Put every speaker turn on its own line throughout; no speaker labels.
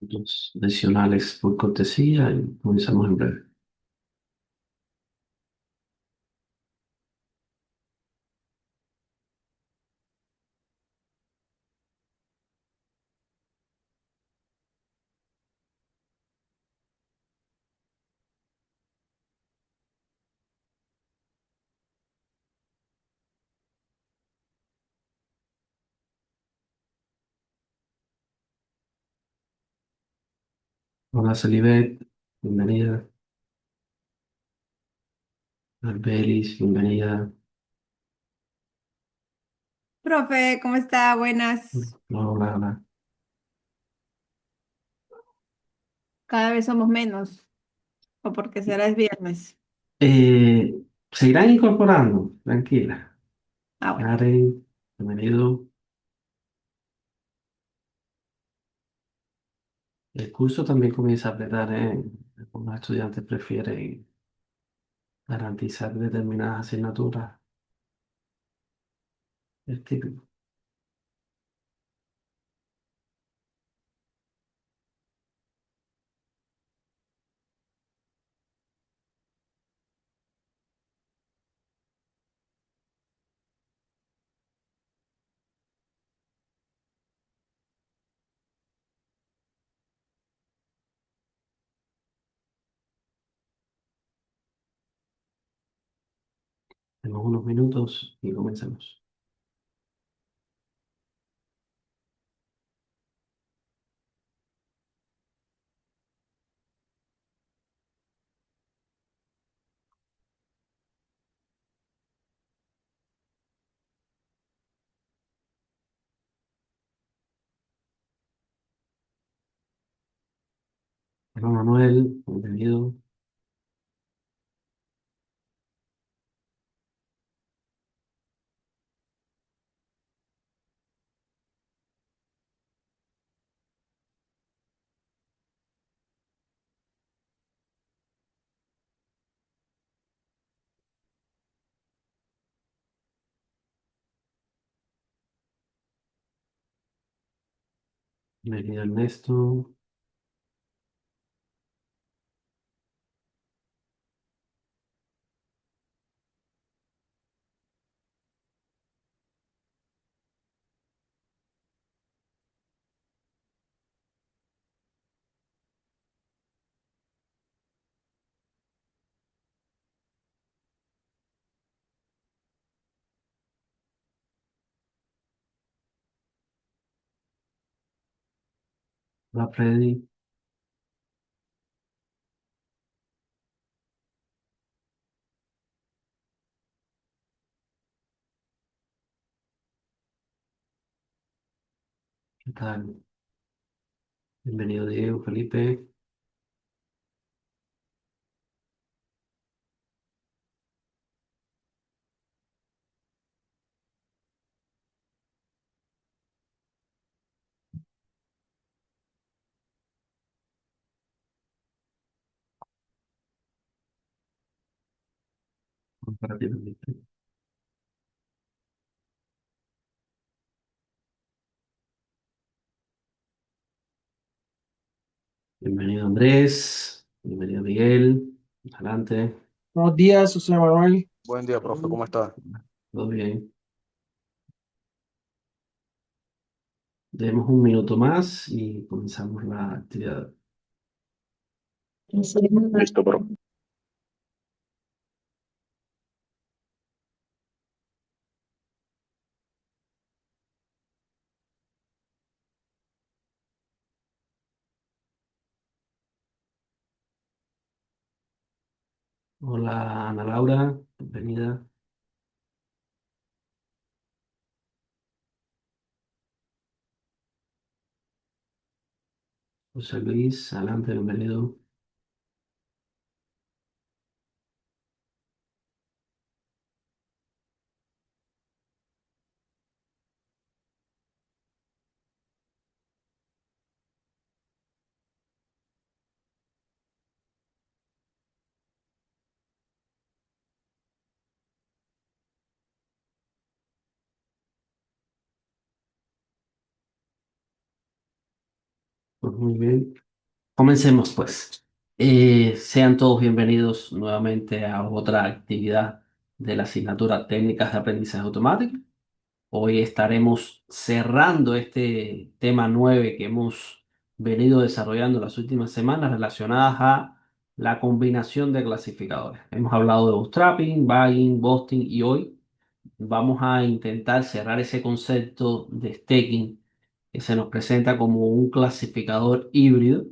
Los adicionales por cortesía y comenzamos en breve. Hola, Celibet, bienvenida. Arbelis, bienvenida.
Profe, ¿cómo está? Buenas.
Hola, hola.
Cada vez somos menos, o porque será es viernes.
Se irán incorporando, tranquila.
Ah, bueno.
Karen, bienvenido. El curso también comienza a apretar, ¿eh? Algunos estudiantes prefieren garantizar determinadas asignaturas. Es típico. Tenemos unos minutos y comenzamos. Hola, Manuel, bienvenido. Bienvenido, Ernesto. Hola, Freddy. ¿Qué tal? Bienvenido, Diego, Felipe. Para ti, Felipe. Bienvenido, Andrés. Bienvenido, Miguel. Adelante.
Buenos días, José Manuel.
Buen día, profe, ¿cómo está?
Todo bien. Demos un minuto más y comenzamos la actividad.
Listo, profe.
Hola, Ana Laura. Bienvenida. José Luis. Adelante, bienvenido. Pues muy bien. Comencemos pues. Sean todos bienvenidos nuevamente a otra actividad de la asignatura Técnicas de Aprendizaje Automático. Hoy estaremos cerrando este tema 9 que hemos venido desarrollando las últimas semanas relacionadas a la combinación de clasificadores. Hemos hablado de bootstrapping, bagging, busting y hoy vamos a intentar cerrar ese concepto de stacking que se nos presenta como un clasificador híbrido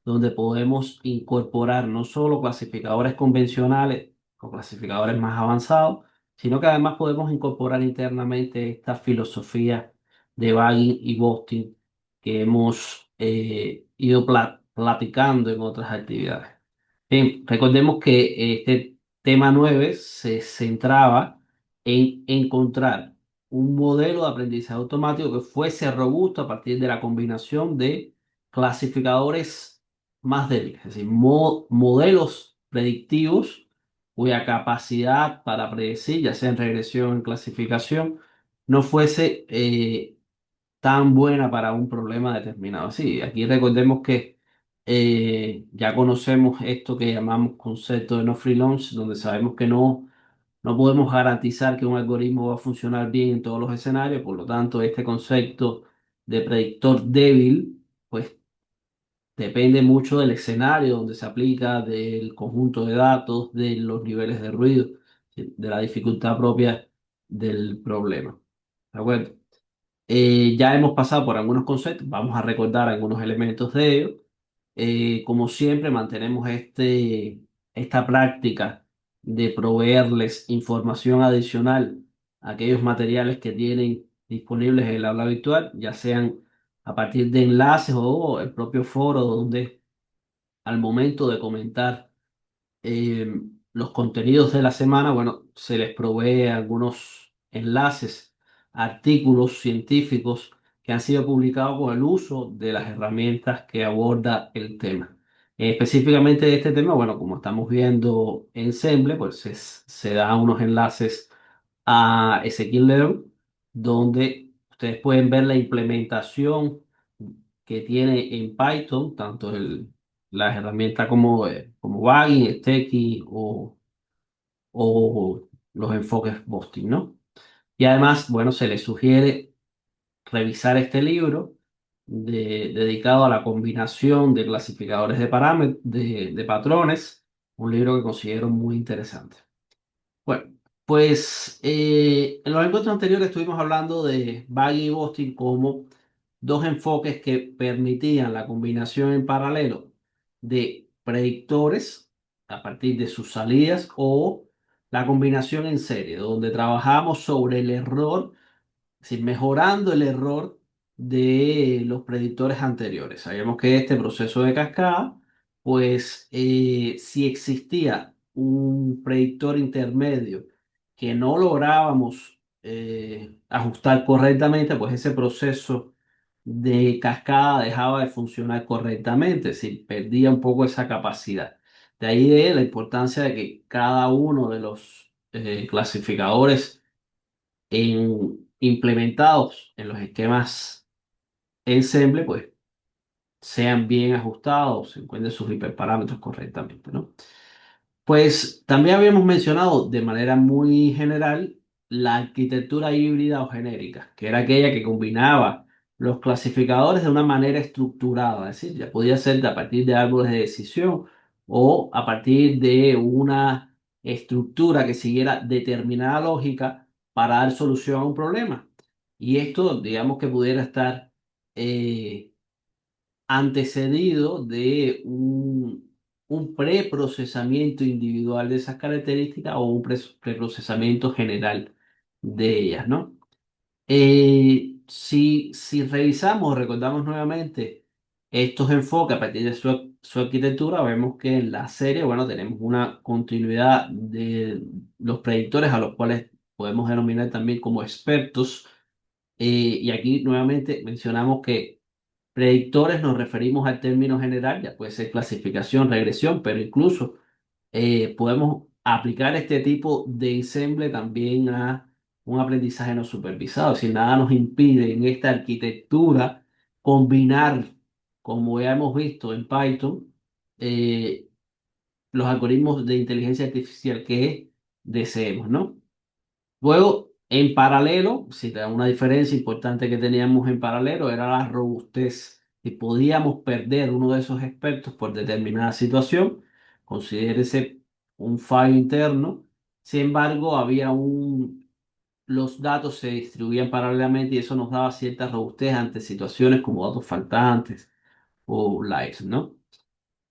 donde podemos incorporar no solo clasificadores convencionales o clasificadores más avanzados, sino que además podemos incorporar internamente esta filosofía de bagging y busting que hemos ido platicando en otras actividades. Bien, recordemos que este tema 9 se centraba en encontrar un modelo de aprendizaje automático que fuese robusto a partir de la combinación de clasificadores más débiles, es decir, modelos predictivos cuya capacidad para predecir, ya sea en regresión o en clasificación, no fuese tan buena para un problema determinado. Sí, aquí recordemos que ya conocemos esto que llamamos concepto de no free lunch, donde sabemos que no podemos garantizar que un algoritmo va a funcionar bien en todos los escenarios, por lo tanto, este concepto de predictor débil, pues depende mucho del escenario donde se aplica, del conjunto de datos, de los niveles de ruido, de la dificultad propia del problema. ¿De acuerdo? Ya hemos pasado por algunos conceptos, vamos a recordar algunos elementos de ellos. Como siempre, mantenemos esta práctica de proveerles información adicional a aquellos materiales que tienen disponibles en el aula virtual, ya sean a partir de enlaces o el propio foro donde al momento de comentar eh, los contenidos de la semana, bueno, se les provee algunos enlaces, artículos científicos que han sido publicados con el uso de las herramientas que aborda el tema. Específicamente de este tema, bueno, como estamos viendo en Semble, pues se dan unos enlaces a Scikit-Learn, donde ustedes pueden ver la implementación que tiene en Python, tanto las herramientas como Bagging, Stekky o los enfoques Busting, ¿no? Y además, bueno, se les sugiere revisar este libro dedicado a la combinación de clasificadores de parámetros, de patrones, un libro que considero muy interesante. Bueno, pues en los encuentros anteriores estuvimos hablando de Bagging y Busting como dos enfoques que permitían la combinación en paralelo de predictores a partir de sus salidas o la combinación en serie, donde trabajamos sobre el error, es decir, mejorando el error de los predictores anteriores. Sabíamos que este proceso de cascada, pues si existía un predictor intermedio que no lográbamos ajustar correctamente, pues ese proceso de cascada dejaba de funcionar correctamente, es decir, perdía un poco esa capacidad. De ahí de la importancia de que cada uno de los clasificadores implementados en los esquemas Ensemble, pues sean bien ajustados, se encuentren sus hiperparámetros correctamente, ¿no? Pues también habíamos mencionado de manera muy general la arquitectura híbrida o genérica, que era aquella que combinaba los clasificadores de una manera estructurada, es decir, ya podía ser a partir de árboles de decisión o a partir de una estructura que siguiera determinada lógica para dar solución a un problema. Y esto, digamos que pudiera estar eh, antecedido de un preprocesamiento individual de esas características o un preprocesamiento general de ellas, ¿no? Si revisamos, recordamos nuevamente estos enfoques a partir de su arquitectura, vemos que en la serie, bueno, tenemos una continuidad de los predictores a los cuales podemos denominar también como expertos. Y aquí nuevamente mencionamos que predictores nos referimos al término general, ya puede ser clasificación, regresión, pero incluso podemos aplicar este tipo de ensemble también a un aprendizaje no supervisado. Es decir, nada nos impide en esta arquitectura combinar como ya hemos visto en Python, eh, los algoritmos de inteligencia artificial que deseemos, ¿no? Luego, en paralelo, si te da una diferencia importante que teníamos en paralelo era la robustez. Y podíamos perder uno de esos expertos por determinada situación, considérese un fallo interno. Sin embargo, los datos se distribuían paralelamente y eso nos daba cierta robustez ante situaciones como datos faltantes o lives, ¿no?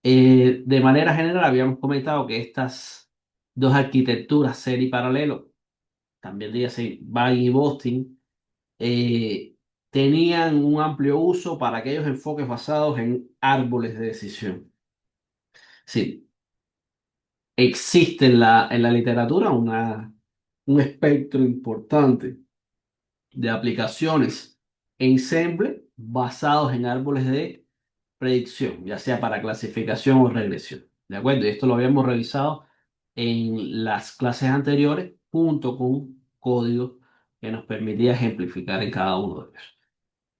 De manera general, habíamos comentado que estas dos arquitecturas, ser y paralelo, también dígase Baggy y Boston, eh, tenían un amplio uso para aquellos enfoques basados en árboles de decisión. Sí, existe en la literatura un espectro importante de aplicaciones ensemble basados en árboles de predicción, ya sea para clasificación o regresión. ¿De acuerdo? Y esto lo habíamos revisado en las clases anteriores junto con código que nos permitía ejemplificar en cada uno de ellos.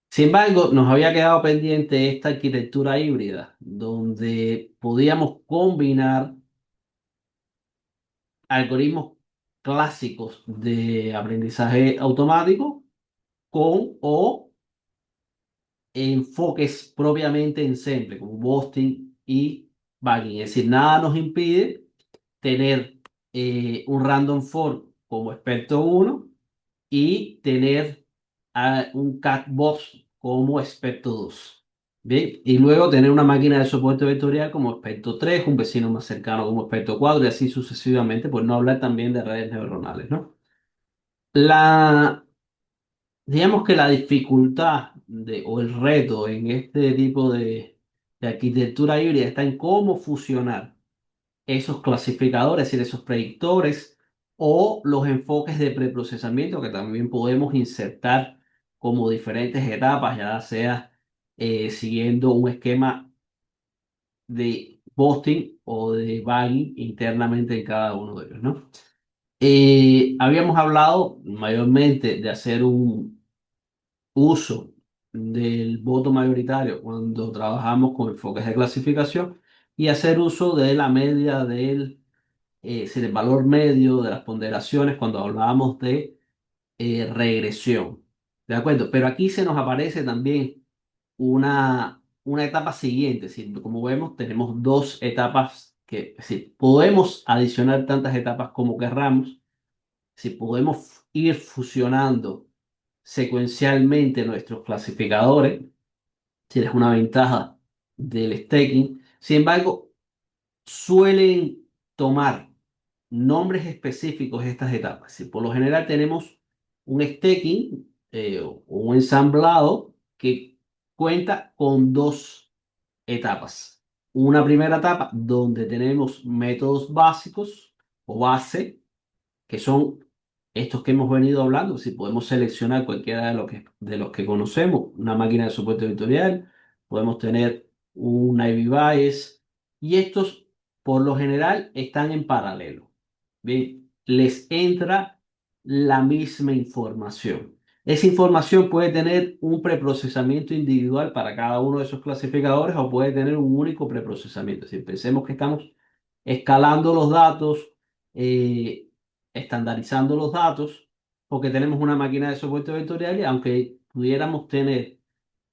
Sin embargo, nos había quedado pendiente esta arquitectura híbrida, donde podíamos combinar algoritmos clásicos de aprendizaje automático con o enfoques propiamente ensemble, como Boston y Bagging. Es decir, nada nos impide tener un random forest como experto uno y tener un catbox como experto 2. Bien, y luego tener una máquina de soporte vectorial como experto 3, un vecino más cercano como experto 4 y así sucesivamente, por no hablar también de redes neuronales, ¿no? La, digamos que la dificultad o el reto en este tipo de arquitectura híbrida está en cómo fusionar esos clasificadores, es decir, esos predictores o los enfoques de preprocesamiento que también podemos insertar como diferentes etapas, ya sea siguiendo un esquema de posting o de bagging internamente en cada uno de ellos, ¿no? Habíamos hablado mayormente de hacer un uso del voto mayoritario cuando trabajamos con enfoques de clasificación y hacer uso de la media es decir, el valor medio de las ponderaciones cuando hablábamos de regresión. ¿De acuerdo? Pero aquí se nos aparece también una etapa siguiente. Es decir, como vemos, tenemos dos etapas que, es decir, podemos adicionar tantas etapas como querramos. Si podemos ir fusionando secuencialmente nuestros clasificadores, si es una ventaja del staking. Sin embargo, suelen tomar nombres específicos estas etapas. Si por lo general tenemos un staking o un ensamblado que cuenta con dos etapas. Una primera etapa donde tenemos métodos básicos o base que son estos que hemos venido hablando. Si podemos seleccionar cualquiera de los que conocemos, una máquina de soporte vectorial, podemos tener un Ivy Bayes, y estos por lo general están en paralelo. Bien, les entra la misma información. Esa información puede tener un preprocesamiento individual para cada uno de esos clasificadores o puede tener un único preprocesamiento. Si pensemos que estamos escalando los datos, eh, estandarizando los datos, porque tenemos una máquina de soporte vectorial y aunque pudiéramos tener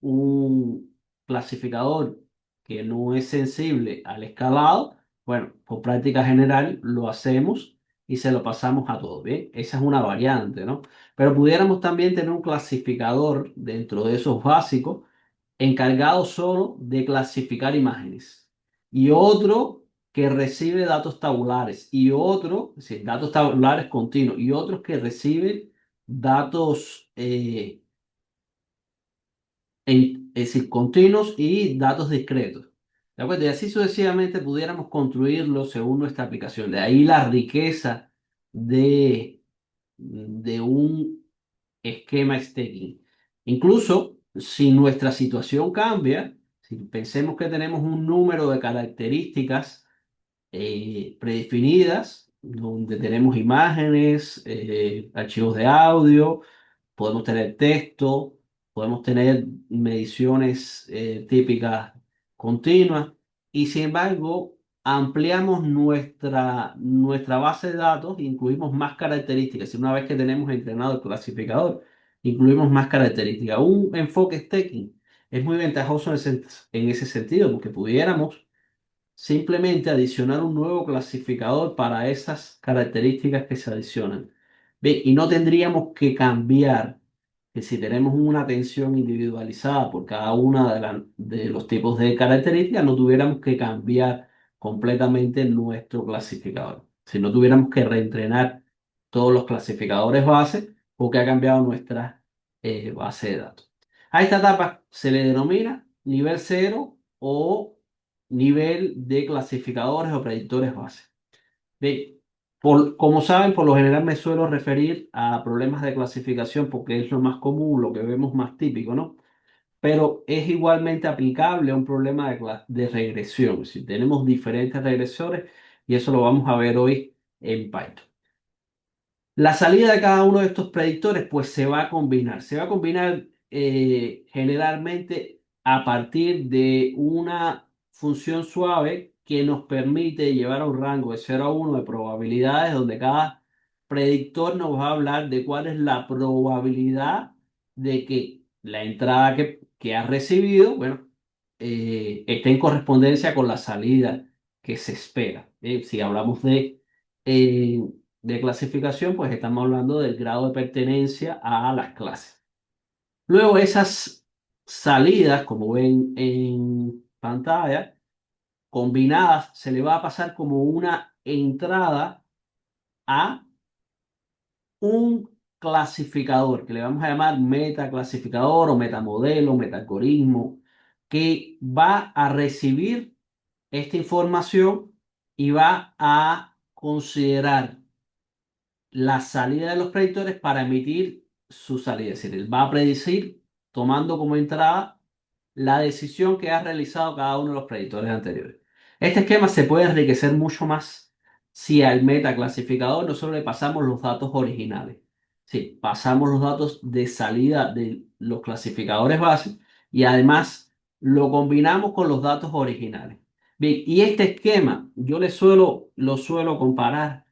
un clasificador que no es sensible al escalado, bueno, por práctica general lo hacemos y se lo pasamos a todos, ¿bien? Esa es una variante, ¿no? Pero pudiéramos también tener un clasificador dentro de esos básicos encargado solo de clasificar imágenes y otro que recibe datos tabulares y otro, es decir, datos tabulares continuos y otros que reciben datos es decir, continuos y datos discretos. ¿De acuerdo? Y así sucesivamente pudiéramos construirlo según nuestra aplicación. De ahí la riqueza de un esquema staking. Incluso si nuestra situación cambia, si pensemos que tenemos un número de características predefinidas, donde tenemos imágenes, archivos de audio, podemos tener texto, podemos tener mediciones típicas continuas y sin embargo ampliamos nuestra base de datos, incluimos más características. Y una vez que tenemos entrenado el clasificador, incluimos más características. Un enfoque stacking es muy ventajoso en ese sentido porque pudiéramos simplemente adicionar un nuevo clasificador para esas características que se adicionan. Bien, y no tendríamos que cambiar, que si tenemos una atención individualizada por cada una de los tipos de características, no tuviéramos que cambiar completamente nuestro clasificador. Si no tuviéramos que reentrenar todos los clasificadores base porque ha cambiado nuestra base de datos. A esta etapa se le denomina nivel cero o nivel de clasificadores o predictores base. Bien, como saben, por lo general me suelo referir a problemas de clasificación porque es lo más común, lo que vemos más típico, ¿no? Pero es igualmente aplicable a un problema de regresión. Si tenemos diferentes regresores y eso lo vamos a ver hoy en Python. La salida de cada uno de estos predictores pues se va a combinar. Se va a combinar generalmente a partir de una función suave que nos permite llevar a un rango de 0 a 1 de probabilidades donde cada predictor nos va a hablar de cuál es la probabilidad de que la entrada que ha recibido, bueno, esté en correspondencia con la salida que se espera. Si hablamos eh, de clasificación, pues estamos hablando del grado de pertenencia a las clases. Luego esas salidas, como ven en pantalla, combinadas, se le va a pasar como una entrada a un clasificador, que le vamos a llamar metaclasificador o metamodelo, metaalgoritmo, que va a recibir esta información y va a considerar la salida de los predictores para emitir su salida. Es decir, él va a predecir tomando como entrada la decisión que ha realizado cada uno de los predictores anteriores. Este esquema se puede enriquecer mucho más si al metaclasificador nosotros le pasamos los datos originales. Sí, pasamos los datos de salida de los clasificadores base y además lo combinamos con los datos originales. Bien, y este esquema yo lo suelo comparar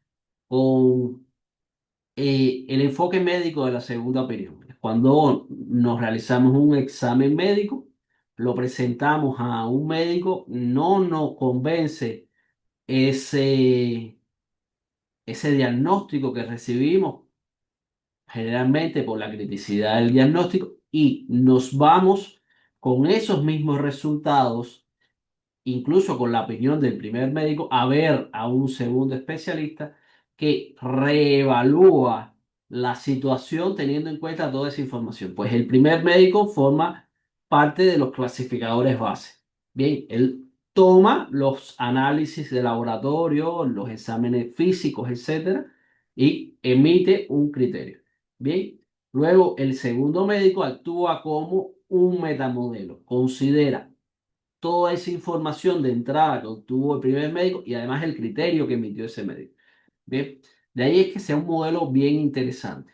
con el enfoque médico de la segunda opinión. Cuando nos realizamos un examen médico, lo presentamos a un médico, no nos convence ese, ese diagnóstico que recibimos, generalmente por la criticidad del diagnóstico, y nos vamos con esos mismos resultados incluso con la opinión del primer médico, a ver a un segundo especialista que reevalúa la situación teniendo en cuenta toda esa información. Pues el primer médico forma parte de los clasificadores base. Bien, él toma los análisis de laboratorio, los exámenes físicos, etcétera, y emite un criterio. Bien, luego el segundo médico actúa como un metamodelo, considera toda esa información de entrada que obtuvo el primer médico y además el criterio que emitió ese médico. Bien, de ahí es que sea un modelo bien interesante.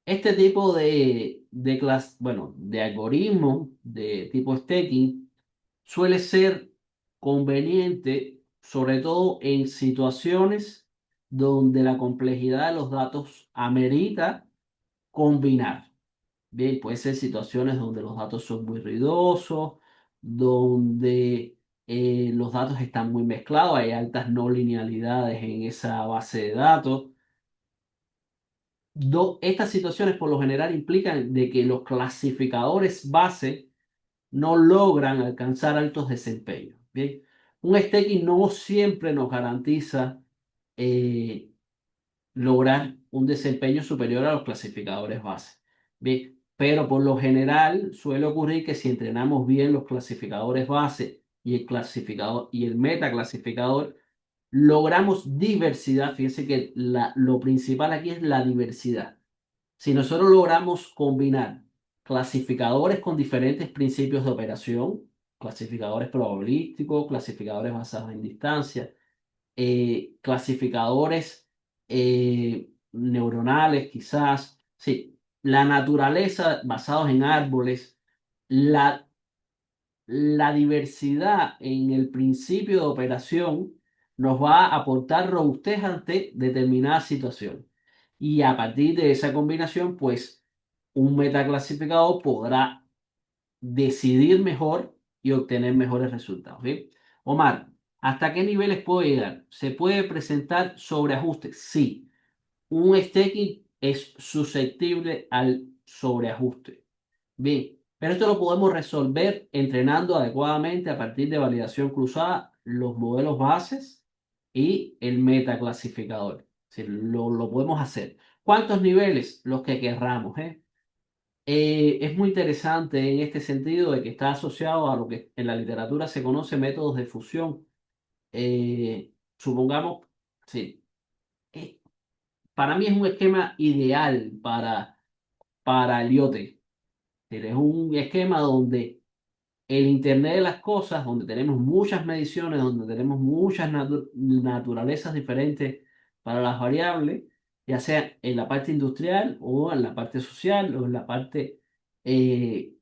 Este tipo de algoritmo de tipo stacking suele ser conveniente, sobre todo en situaciones donde la complejidad de los datos amerita combinar. Bien, puede ser situaciones donde los datos son muy ruidosos, donde los datos están muy mezclados, hay altas no linealidades en esa base de datos. Estas situaciones por lo general implican de que los clasificadores base no logran alcanzar altos desempeños. Bien, un stacking no siempre nos garantiza eh, lograr un desempeño superior a los clasificadores base. Bien, pero por lo general suele ocurrir que si entrenamos bien los clasificadores base y el clasificador y el metaclasificador, logramos diversidad. Fíjense que lo principal aquí es la diversidad. Si nosotros logramos combinar clasificadores con diferentes principios de operación, clasificadores probabilísticos, clasificadores basados en distancia, clasificadores neuronales, quizás. Sí, la naturaleza basados en árboles, la, la diversidad en el principio de operación nos va a aportar robustez ante determinadas situaciones. Y a partir de esa combinación, pues un metaclasificador podrá decidir mejor y obtener mejores resultados. ¿Bien? Omar, ¿hasta qué niveles puedo llegar? ¿Se puede presentar sobreajuste? Sí. Un staking es susceptible al sobreajuste. Bien, pero esto lo podemos resolver entrenando adecuadamente a partir de validación cruzada, los modelos bases y el metaclasificador. Es decir, lo podemos hacer. ¿Cuántos niveles? Los que querramos, ¿eh? Es muy interesante en este sentido de que está asociado a lo que en la literatura se conoce métodos de fusión. Supongamos, sí, eh, para mí es un esquema ideal para el IoT. Es un esquema donde el Internet de las cosas, donde tenemos muchas mediciones, donde tenemos muchas naturalezas diferentes para las variables, ya sea en la parte industrial o en la parte social o en la parte eh,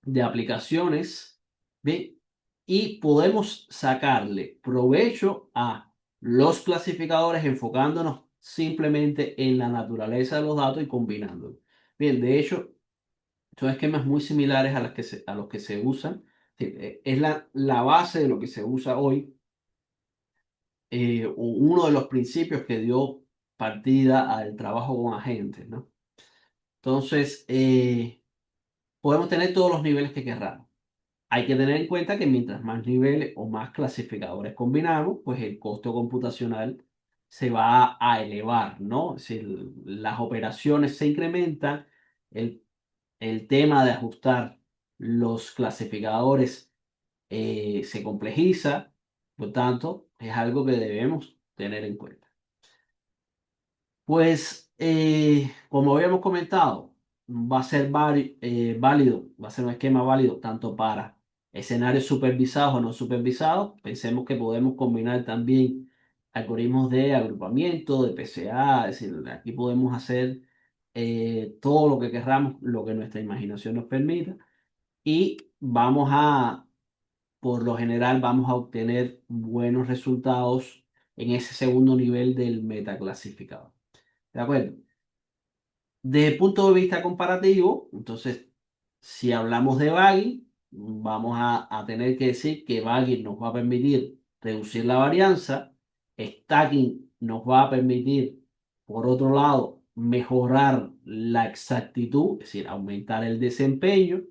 de aplicaciones, ¿ve? Y podemos sacarle provecho a los clasificadores enfocándonos simplemente en la naturaleza de los datos y combinándolos. Bien, de hecho, son esquemas muy similares a los que se usan. Sí, es la base de lo que se usa hoy, uno de los principios que dio partida al trabajo con agentes, ¿no? Entonces, podemos tener todos los niveles que queramos. Hay que tener en cuenta que mientras más niveles o más clasificadores combinamos, pues el costo computacional se va a elevar, ¿no? Es decir, las operaciones se incrementan, el, el tema de ajustar los clasificadores se complejiza, por tanto, es algo que debemos tener en cuenta. Pues, como habíamos comentado, va a ser válido, va a ser un esquema válido tanto para escenarios supervisados o no supervisados. Pensemos que podemos combinar también algoritmos de agrupamiento, de PCA, es decir, aquí podemos hacer todo lo que querramos, lo que nuestra imaginación nos permita, y por lo general, vamos a obtener buenos resultados en ese segundo nivel del metaclasificador. ¿De acuerdo? Desde el punto de vista comparativo, entonces, si hablamos de Bagging, vamos a tener que decir que Bagging nos va a permitir reducir la varianza, Stacking nos va a permitir, por otro lado, mejorar la exactitud, es decir, aumentar el desempeño,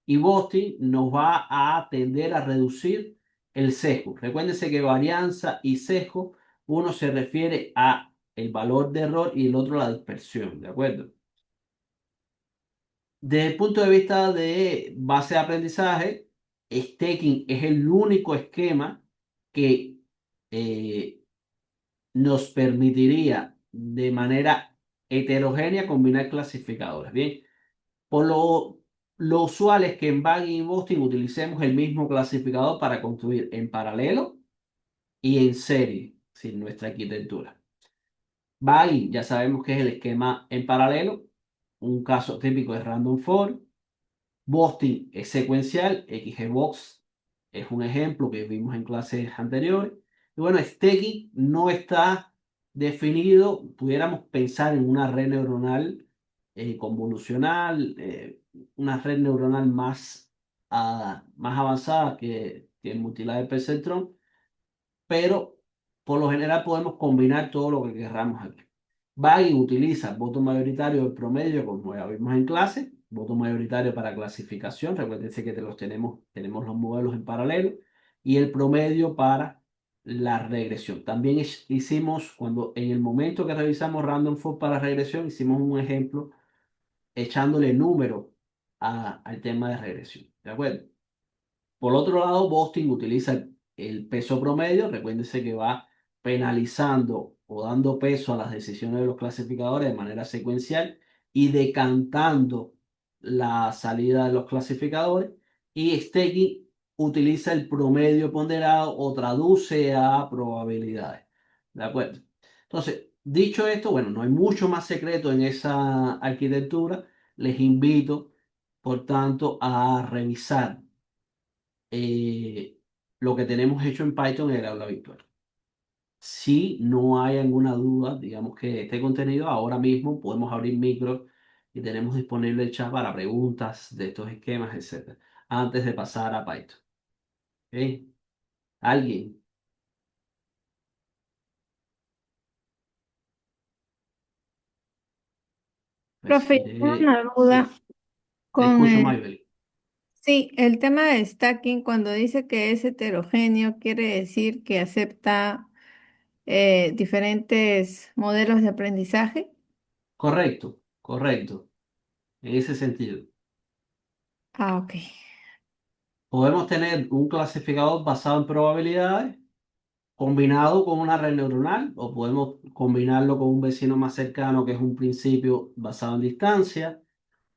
y Boosting nos va a tender a reducir el sesgo. Recuérdense que varianza y sesgo, uno se refiere a el valor de error y el otro la dispersión, ¿de acuerdo? Desde el punto de vista de base de aprendizaje, staking es el único esquema que eh, nos permitiría de manera heterogénea combinar clasificadores. Bien, por lo usual es que en Bagging y Boosting utilicemos el mismo clasificador para construir en paralelo y en serie, sin nuestra arquitectura. Bagging ya sabemos que es el esquema en paralelo, un caso típico es Random Forest. Boosting es secuencial, XGBox es un ejemplo que vimos en clases anteriores. Y bueno, Staking no está definido. Pudiéramos pensar en una red neuronal convolucional, una red neuronal más avanzada que el multilayer perceptron, pero por lo general podemos combinar todo lo que queramos aquí. Bagging utiliza voto mayoritario del promedio, como ya vimos en clase, voto mayoritario para clasificación, recuérdense que tenemos los modelos en paralelo, y el promedio para la regresión. También hicimos, cuando en el momento que revisamos Random Forest para regresión, hicimos un ejemplo echándole número al tema de regresión. ¿De acuerdo? Por otro lado, Boston utiliza el peso promedio. Recuérdense que va penalizando o dando peso a las decisiones de los clasificadores de manera secuencial y decantando la salida de los clasificadores. Y Staking utiliza el promedio ponderado o traduce a probabilidades. ¿De acuerdo? Entonces, Dicho esto, bueno, no hay mucho más secreto en esa arquitectura. Les invito, por tanto, a revisar eh, lo que tenemos hecho en Python en el aula virtual. Si no hay alguna duda, digamos que este contenido ahora mismo podemos abrir micro y tenemos disponible el chat para preguntas de estos esquemas, etcétera, antes de pasar a Python. ¿Ok? ¿Alguien? Pues
Profe, tengo
iré.
una duda
Sí, te
con
escucho, Maybelline.
sí, el tema de stacking, cuando dice que es heterogéneo, quiere decir que acepta diferentes modelos de aprendizaje.
Correcto, correcto, en ese sentido.
Ah, ok.
Podemos tener un clasificador basado en probabilidades combinado con una red neuronal o podemos combinarlo con un vecino más cercano que es un principio basado en distancia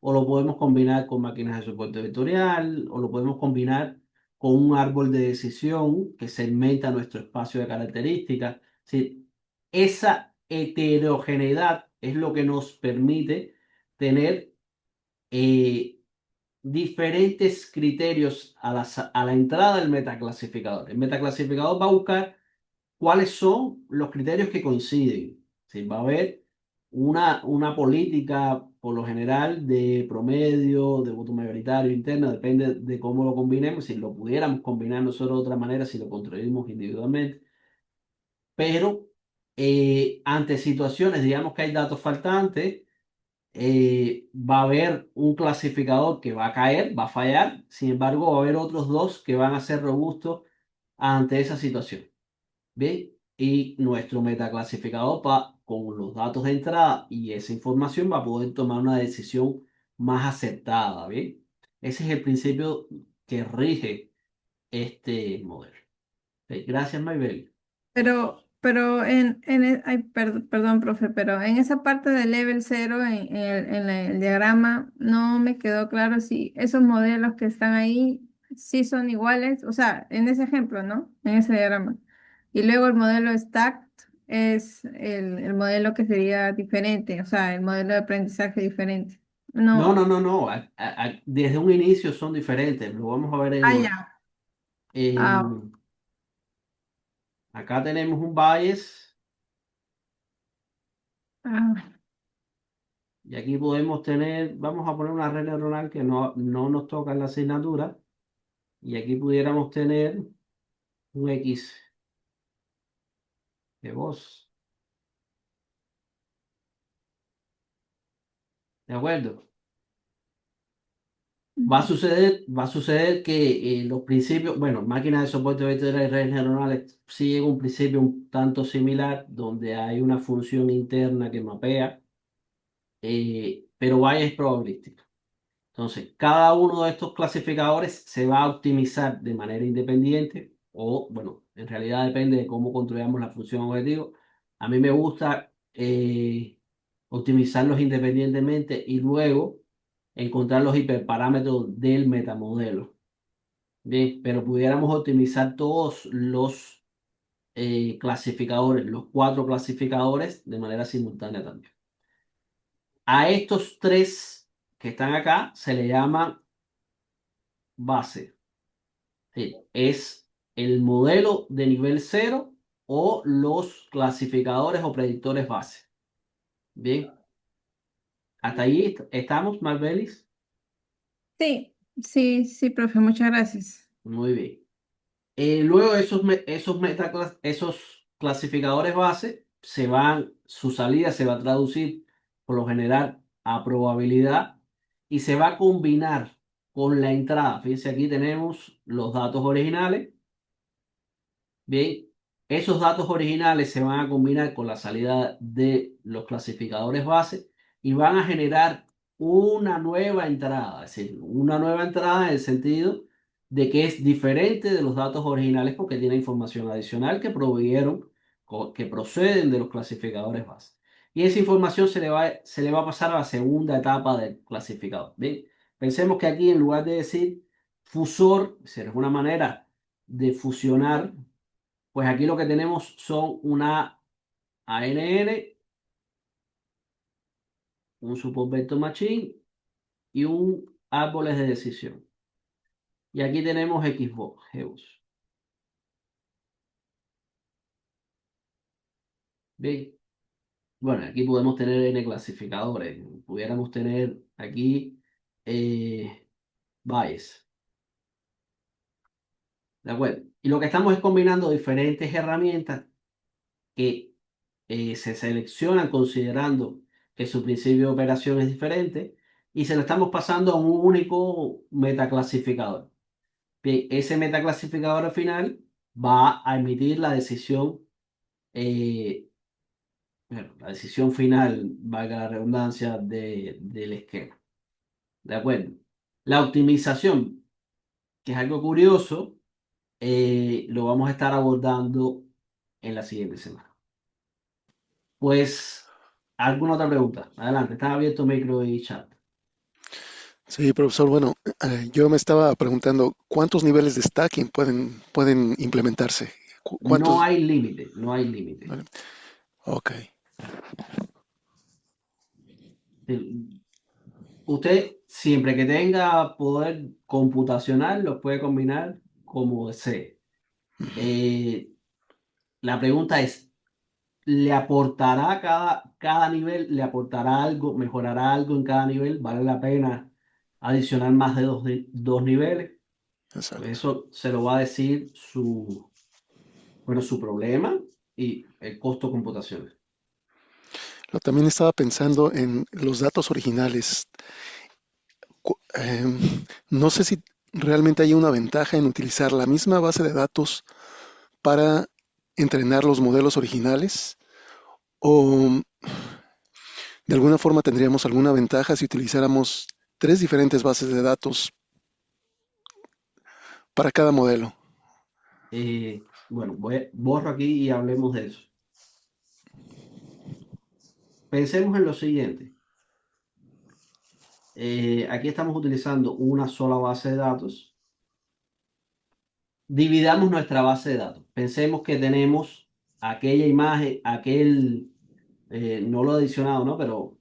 o lo podemos combinar con máquinas de soporte vectorial o lo podemos combinar con un árbol de decisión que segmenta nuestro espacio de características. Sí, esa heterogeneidad es lo que nos permite tener eh, diferentes criterios a la entrada del metaclasificador. El metaclasificador va a buscar cuáles son los criterios que coinciden. Si va a haber una política, por lo general, de promedio, de voto mayoritario interno, depende de cómo lo combinemos, si lo pudiéramos combinar nosotros de otra manera, si lo construimos individualmente, pero ante situaciones, digamos que hay datos faltantes, va a haber un clasificador que va a caer, va a fallar, sin embargo, va a haber otros dos que van a ser robustos ante esa situación. Bien, y nuestro metaclasificador va, con los datos de entrada y esa información va a poder tomar una decisión más acertada. Bien, ese es el principio que rige este modelo. Ok, gracias, Maybel.
Ay, perdón, profe, pero en esa parte del level cero, en el diagrama, no me quedó claro si esos modelos que están ahí sí son iguales, o sea, en ese ejemplo, ¿no? En ese diagrama. Y luego el modelo stacked es el modelo que sería diferente, o sea, el modelo de aprendizaje diferente.
No,
No,
no, no, no. Desde un inicio son diferentes. Lo vamos a ver
ya. Ah,
en- acá tenemos un bias
ah,
y aquí podemos tener, vamos a poner una red neuronal que no nos toca en la asignatura y aquí pudiéramos tener un X de voz. ¿De acuerdo? Va a suceder que los principios, bueno, máquinas de soporte vectorial y redes neuronales siguen un principio un tanto similar, donde hay una función interna que mapea, pero vaya es probabilística. Entonces, cada uno de estos clasificadores se va a optimizar de manera independiente, o bueno, en realidad depende de cómo construyamos la función objetivo. A mí me gusta optimizarlos independientemente y luego encontrar los hiperparámetros del metamodelo. Bien, pero pudiéramos optimizar todos los clasificadores, los cuatro clasificadores, de manera simultánea también. A estos tres que están acá se le llama base. Sí, es el modelo de nivel cero o los clasificadores o predictores base. Bien, hasta ahí estamos, Marbelis.
sí, sí, sí, profe, muchas gracias.
Muy bien. Luego esos clasificadores base su salida se va a traducir por lo general a probabilidad y se va a combinar con la entrada. Fíjense, aquí tenemos los datos originales. Bien, esos datos originales se van a combinar con la salida de los clasificadores base y van a generar una nueva entrada, es decir, una nueva entrada en el sentido de que es diferente de los datos originales porque tiene información adicional que que proceden de los clasificadores base. Y esa información se le va a pasar a la segunda etapa del clasificador. Bien, pensemos que aquí en lugar de decir fusor, es una manera de fusionar, pues aquí lo que tenemos son una ANN un support vector machine y un árboles de decisión. Y aquí tenemos Xbox, Geos. Bien. Bueno, aquí podemos tener N clasificadores. Pudiéramos tener aquí bias. ¿De acuerdo? Y lo que estamos es combinando diferentes herramientas que se seleccionan considerando que su principio de operación es diferente y se lo estamos pasando a un único metaclasificador. Bien, ese metaclasificador al final va a emitir la decisión, eh, bueno, la decisión final, valga la redundancia, del esquema. ¿De acuerdo? La optimización, que es algo curioso, lo vamos a estar abordando en la siguiente semana. Pues, ¿alguna otra pregunta? Adelante, están abiertos micro y chat.
Sí, profesor, bueno, yo me estaba preguntando cuántos niveles de stacking pueden implementarse.
No
¿Cuántos?
hay límite, no hay límite.
Vale. Ok,
El- Usted, siempre que tenga poder computacional, los puede combinar como desee.
ujú,
Eh, la pregunta es, ¿le aportará cada nivel, le aportará algo, mejorará algo en cada nivel? ¿Vale la pena adicionar más de dos niveles? Pues
exacto.
eso se lo va a decir bueno, su problema y el costo computacional.
También estaba pensando en los datos originales. No sé si realmente hay una ventaja en utilizar la misma base de datos para entrenar los modelos originales o de alguna forma tendríamos alguna ventaja si utilizáramos tres diferentes bases de datos para cada modelo.
Bueno, borro aquí y hablemos de eso. Pensemos en lo siguiente. Aquí estamos utilizando una sola base de datos. Dividamos nuestra base de datos. Pensemos que tenemos aquella imagen, no lo he adicionado, ¿no? Pero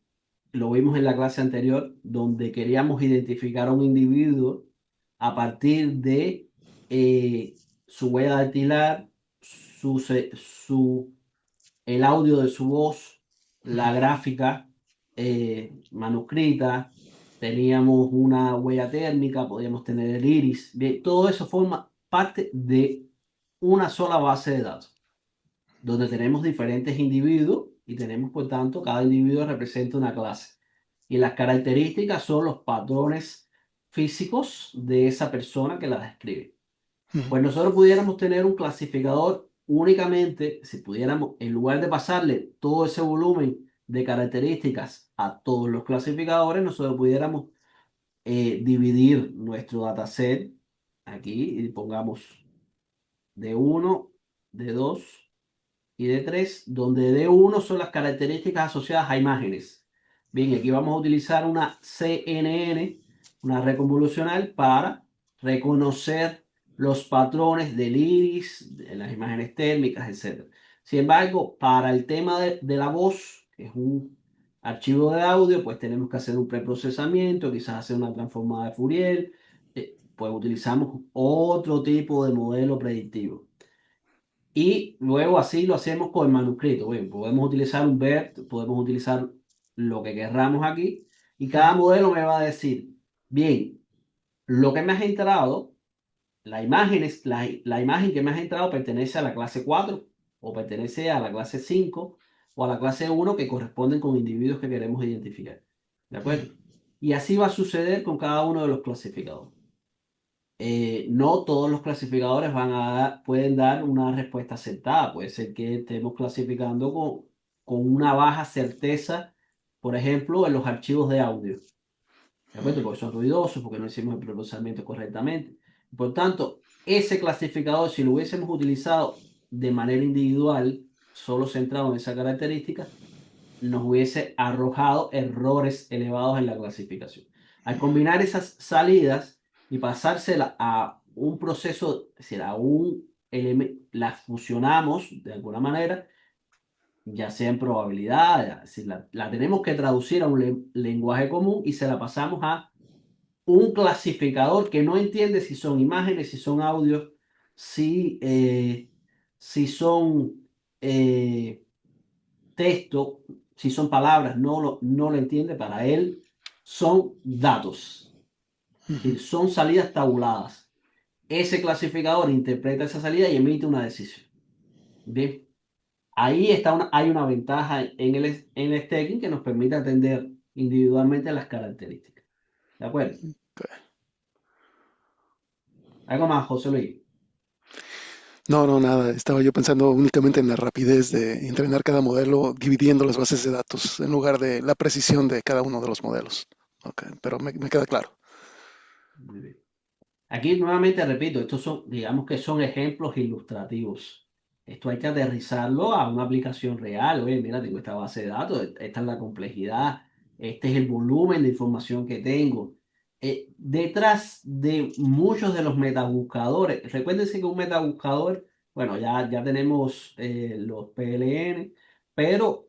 lo vimos en la clase anterior, donde queríamos identificar a un individuo a partir de su huella dactilar, el audio de su voz, la gráfica manuscrita, teníamos una huella térmica, podíamos tener el iris. Bien, todo eso forma parte de una sola base de datos, donde tenemos diferentes individuos y tenemos, por tanto, cada individuo representa una clase. Y las características son los patrones físicos de esa persona que la describe.
Ujú,
Pues nosotros pudiéramos tener un clasificador únicamente, si pudiéramos, en lugar de pasarle todo ese volumen de características a todos los clasificadores, nosotros pudiéramos dividir nuestro dataset aquí y pongamos de uno, de 2 y de 3 donde de uno son las características asociadas a imágenes. Bien, aquí vamos a utilizar una CNN, una red convolucional, para reconocer los patrones del iris, de las imágenes térmicas, etc. Sin embargo, para el tema de la voz, que es un archivo de audio, pues tenemos que hacer un preprocesamiento, quizás hacer una transformada de Fourier, pues utilizamos otro tipo de modelo predictivo. Y luego así lo hacemos con el manuscrito. Bien, podemos utilizar un BERT, podemos utilizar lo que querramos aquí. Y cada
ujú,
modelo me va a decir, bien, lo que me has entrado, la imagen que me has entrado pertenece a la clase 4 o pertenece a la clase 5 o a la clase uno, que corresponden con individuos que queremos identificar. ¿De acuerdo? Y así va a suceder con cada uno de los clasificadores. No todos los clasificadores pueden dar una respuesta acertada. Puede ser que estemos clasificando con una baja certeza, por ejemplo, en los archivos de audio. ¿De acuerdo? Porque son ruidosos, porque no hicimos el procesamiento correctamente. Por tanto, ese clasificador, si lo hubiésemos utilizado de manera individual, solo centrado en esa característica, nos hubiese arrojado errores elevados en la clasificación. Al combinar esas salidas y pasársela a un proceso, es decir, a un elemento, las fusionamos de alguna manera, ya sea en probabilidad, si la tenemos que traducir a un lenguaje común y se la pasamos a un clasificador que no entiende si son imágenes, si son audios, si, si son texto, si son palabras, no lo entiende. Para él son datos, es
Ujú.
decir, son salidas tabuladas. Ese clasificador interpreta esa salida y emite una decisión. Bien, ahí hay una ventaja en el stacking que nos permite atender individualmente las características. ¿De acuerdo?
Ok.
Algo más, José Luis.
No, no, nada. Estaba yo pensando únicamente en la rapidez de entrenar cada modelo dividiendo las bases de datos en lugar de la precisión de cada uno de los modelos. Ok, pero me queda claro.
Muy bien. Aquí nuevamente repito, estos son, digamos que son ejemplos ilustrativos. Esto hay que aterrizarlo a una aplicación real. Oye, mira, tengo esta base de datos, esta es la complejidad, este es el volumen de información que tengo. Detrás de muchos de los metabuscadores, recuérdense que un metabuscador, bueno, ya tenemos los PLN, pero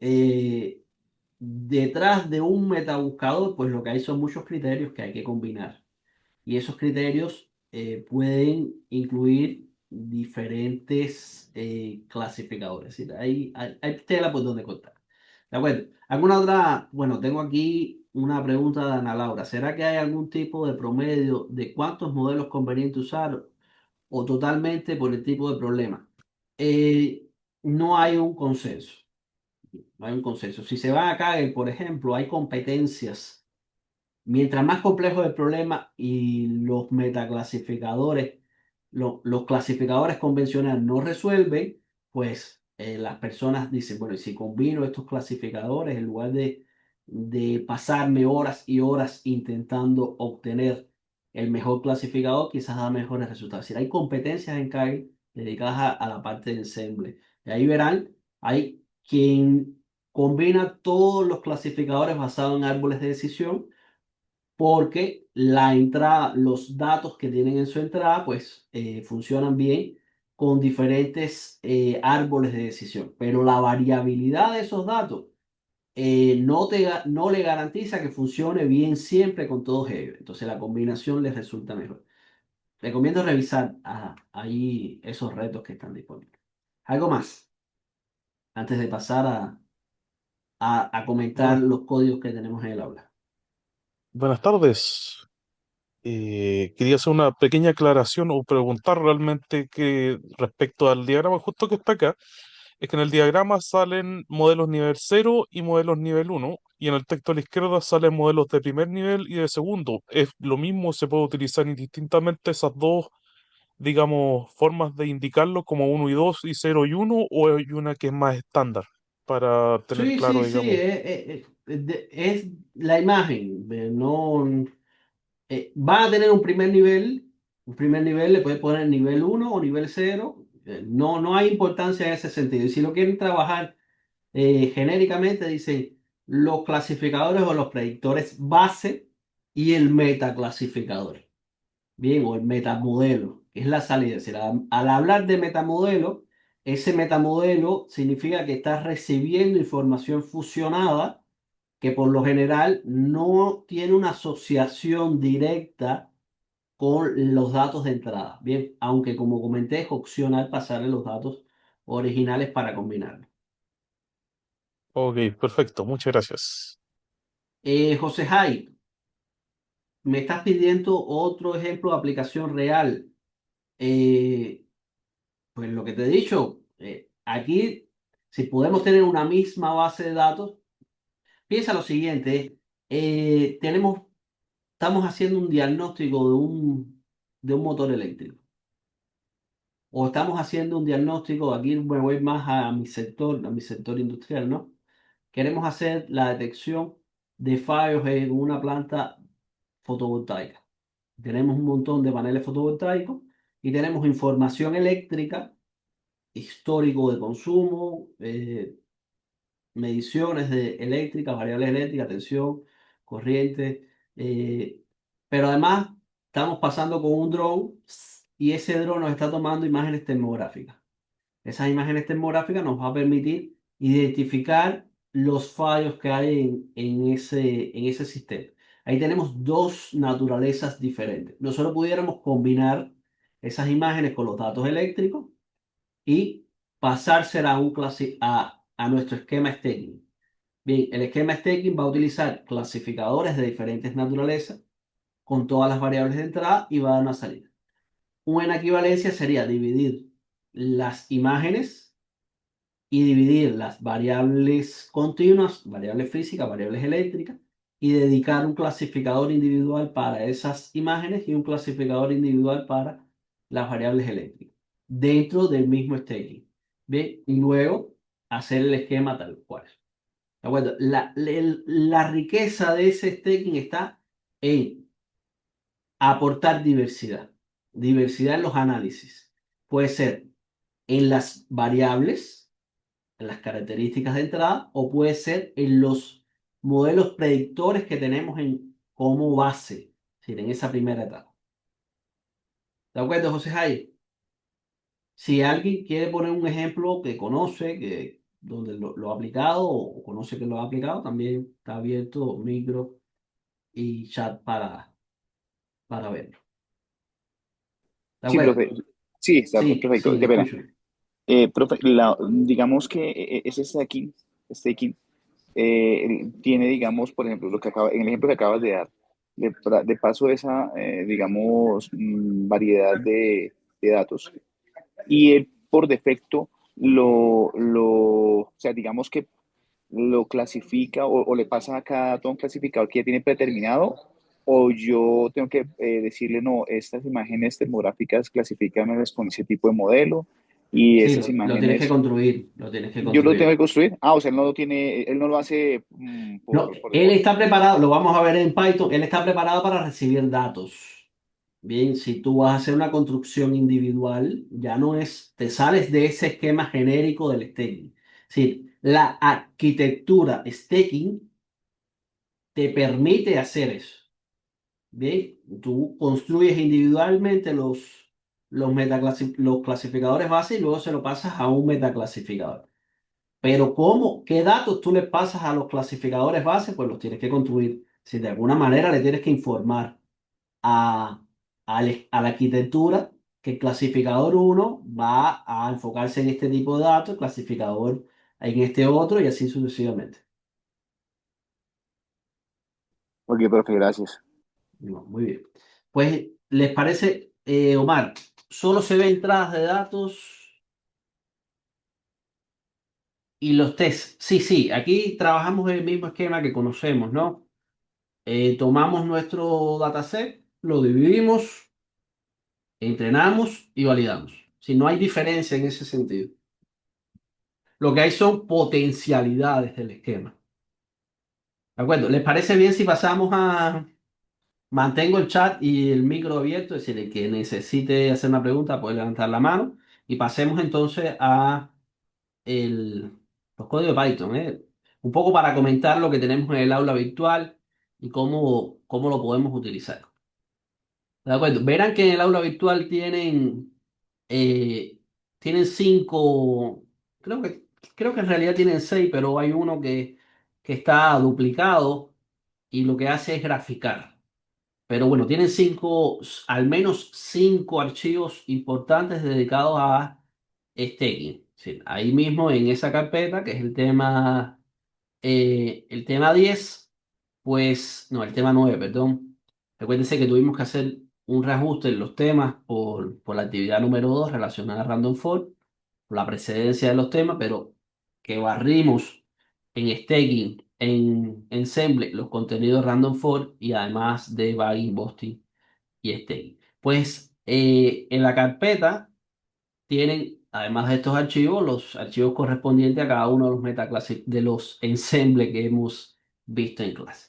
detrás de un metabuscador, pues lo que hay son muchos criterios que hay que combinar. Y esos criterios pueden incluir diferentes clasificadores. Es decir, hay tela por donde cortar. ¿De acuerdo? ¿Alguna otra? Bueno, tengo aquí una pregunta de Ana Laura. ¿Será que hay algún tipo de promedio de cuántos modelos conveniente usar o totalmente por el tipo de problema? Eh, no hay un consenso. No hay un consenso. Si se va a Kaggle, por ejemplo, hay competencias. Mientras más complejo el problema y los metaclasificadores, los clasificadores convencionales no resuelven, pues las personas dicen, bueno, y si combino estos clasificadores, en lugar de pasarme horas y horas intentando obtener el mejor clasificador, quizás da mejores resultados. Es decir, hay competencias en Kaggle dedicadas a la parte de ensemble. Y ahí verán, hay quien combina todos los clasificadores basados en árboles de decisión porque la entrada, los datos que tienen en su entrada, pues funcionan bien con diferentes árboles de decisión. Pero la variabilidad de esos datos no le garantiza que funcione bien siempre con todos ellos. Entonces la combinación les resulta mejor. Recomiendo revisar ahí esos retos que están disponibles. Algo más antes de pasar a comentar
Buenas,
los códigos que tenemos en el aula.
buenas tardes. Quería hacer una pequeña aclaración o preguntar realmente que respecto al diagrama justo que está acá, es que en el diagrama salen modelos nivel cero y modelos nivel uno y en el texto a la izquierda salen modelos de primer nivel y de segundo. ¿Es lo mismo? ¿Se puede utilizar indistintamente esas dos, digamos, formas de indicarlo como uno y 2 y cero y uno o hay una que es más estándar para tener
Sí,
claro,
sí, sí,
digamos?
es la imagen, no, va a tener un primer nivel le puede poner nivel uno o nivel cero. No hay importancia en ese sentido. Y si lo quieren trabajar genéricamente, dicen los clasificadores o los predictores base y el metaclasificador. Bien, o el metamodelo, que es la salida. Es decir, al hablar de metamodelo, ese metamodelo significa que está recibiendo información fusionada que por lo general no tiene una asociación directa con los datos de entrada. Bien, aunque como comenté, es opcional pasarle los datos originales para combinarlos.
Ok, perfecto, muchas gracias.
José Jai, me estás pidiendo otro ejemplo de aplicación real. Eh, pues lo que te he dicho, aquí, si podemos tener una misma base de datos, piensa lo siguiente, estamos haciendo un diagnóstico de un motor eléctrico. O estamos haciendo un diagnóstico, aquí me voy más a mi sector industrial, ¿no? Queremos hacer la detección de fallos en una planta fotovoltaica. Tenemos un montón de paneles fotovoltaicos y tenemos información eléctrica, histórico de consumo, mediciones de eléctricas, variables eléctricas, tensión, corriente, eh, pero además estamos pasando con un dron y ese dron nos está tomando imágenes termográficas. Esas imágenes termográficas nos va a permitir identificar los fallos que hay en ese sistema. Ahí tenemos dos naturalezas diferentes. Nosotros pudiéramos combinar esas imágenes con los datos eléctricos y pasársela a nuestro esquema staging. Bien, el esquema staging va a utilizar clasificadores de diferentes naturalezas con todas las variables de entrada y va a dar una salida. Una equivalencia sería dividir las imágenes y dividir las variables continuas, variables físicas, variables eléctricas, y dedicar un clasificador individual para esas imágenes y un clasificador individual para las variables eléctricas, dentro del mismo staging. Bien, y luego hacer el esquema tal cual. ¿De acuerdo? La riqueza de ese staging está en aportar diversidad, diversidad en los análisis. Puede ser en las variables, en las características de entrada, o puede ser en los modelos predictores que tenemos como base, es decir, en esa primera etapa. ¿De acuerdo, José Jaime? Si alguien quiere poner un ejemplo que conoce, donde lo ha aplicado o conoce que lo ha aplicado, también está abierto micro y chat para verlo. ¿De
Sí,
acuerdo?
profe. Sí, está
Sí,
perfecto.
sí, le
Qué pena.
escucho.
Profe, digamos que ese staking tiene, digamos, por ejemplo, en el ejemplo que acabas de dar, de paso esa, digamos, variedad de datos. Y él, por defecto, o sea, digamos que lo clasifica o le pasa a cada dato un clasificador que ya tiene predeterminado, o yo tengo que decirle, no, estas imágenes demográficas clasifícamelas con ese tipo de modelo y
Sí,
estas
lo tienes que
imágenes
construir, lo tienes que
yo lo tengo que
construir.
construir. Ah, o sea, él no lo tiene, él no lo hace
No, él
por...
está preparado, lo vamos a ver en Python, él está preparado para recibir datos. Bien, si tú vas a hacer una construcción individual, ya no es, te sales de ese esquema genérico del stacking. Sí, la arquitectura stacking te permite hacer eso. Bien, tú construyes individualmente los clasificadores base y luego se lo pasas a un metaclasificador. Pero ¿cómo? ¿Qué datos tú le pasas a los clasificadores base? Pues los tienes que construir. Si de alguna manera le tienes que informar a, a la arquitectura que el clasificador uno va a enfocarse en este tipo de datos, el clasificador en este otro y así sucesivamente.
Ok, profe, gracias.
No, muy bien. Pues, ¿les parece, Omar? Solo se ven entradas de datos y los tests. Sí, sí, aquí trabajamos el mismo esquema que conocemos, ¿no? Tomamos nuestro dataset, lo dividimos, entrenamos y validamos. Si no hay diferencia en ese sentido. Lo que hay son potencialidades del esquema. ¿De acuerdo? ¿Les parece bien si pasamos a... Mantengo el chat y el micro abierto, es decir, el que necesite hacer una pregunta puede levantar la mano y pasemos entonces a los códigos de Python, ¿eh? Un poco para comentar lo que tenemos en el aula virtual y cómo lo podemos utilizar. ¿De acuerdo? Verán que en el aula virtual eh, tienen cinco, creo que en realidad tienen seis, pero hay uno que está duplicado y lo que hace es graficar. Pero bueno, tienen al menos cinco archivos importantes dedicados a staging. Sí, ahí mismo en esa carpeta, que es el tema 10 pues, no, el tema 9 perdón. Recuérdense que tuvimos que hacer un reajuste en los temas por la actividad número 2 relacionada a Random Forest, por la precedencia de los temas, pero que barrimos en staging, en ensemble, los contenidos Random Forest y además de Bagging, Boosting y staging. Pues en la carpeta tienen, además de estos archivos, los archivos correspondientes a cada uno de los metaclases, de los ensembles que hemos visto en clase.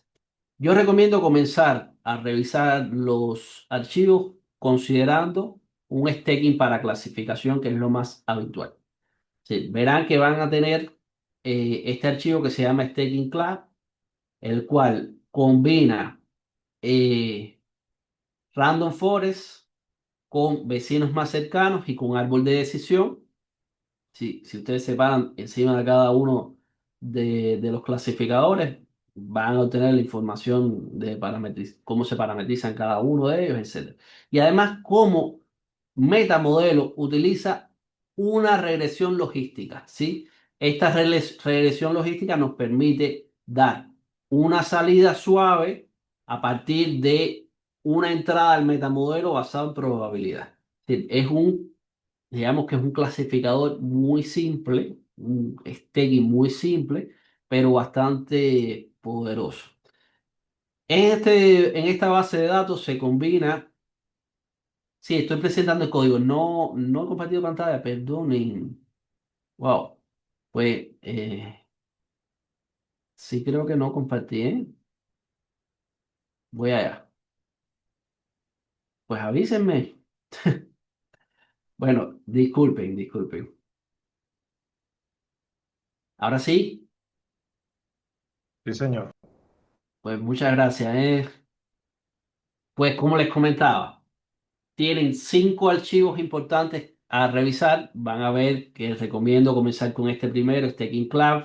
Yo recomiendo comenzar a revisar los archivos considerando un stacking para clasificación, que es lo más habitual. Sí, verán que van a tener este archivo que se llama stacking class, el cual combina eh, random forest con vecinos más cercanos y con árbol de decisión. Si ustedes se paran encima de cada uno de los clasificadores, van a obtener la información de cómo se parametrizan cada uno de ellos, etcétera. Y además, cómo Metamodelo utiliza una regresión logística, ¿sí? Esta regresión logística nos permite dar una salida suave a partir de una entrada al metamodelo basado en probabilidad. Es un Digamos que es un clasificador muy simple, un staging muy simple, pero bastante poderoso. En esta base de datos se combina, sí, estoy presentando el código, no he compartido pantalla, perdonen. Wow, pues sí creo que no compartí, ¿eh? Voy allá. Pues avísenme. Bueno, disculpen. Ahora sí,
Sí, señor.
pues muchas gracias, ¿eh? Pues como les comentaba. Tienen 5 archivos importantes a revisar. Van a ver que recomiendo comenzar con este primero, este Cloud,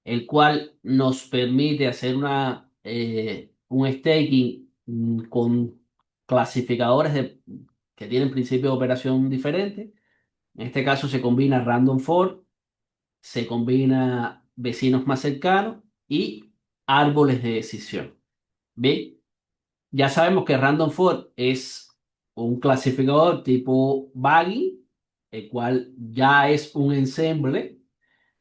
el cual nos permite hacer un staking con clasificadores que tienen principios de operación diferentes. En este caso se combina Random Forest, se combina vecinos más cercanos y árboles de decisión. Bien, ya sabemos que Random Forest es un clasificador tipo Baggy, el cual ya es un ensemble.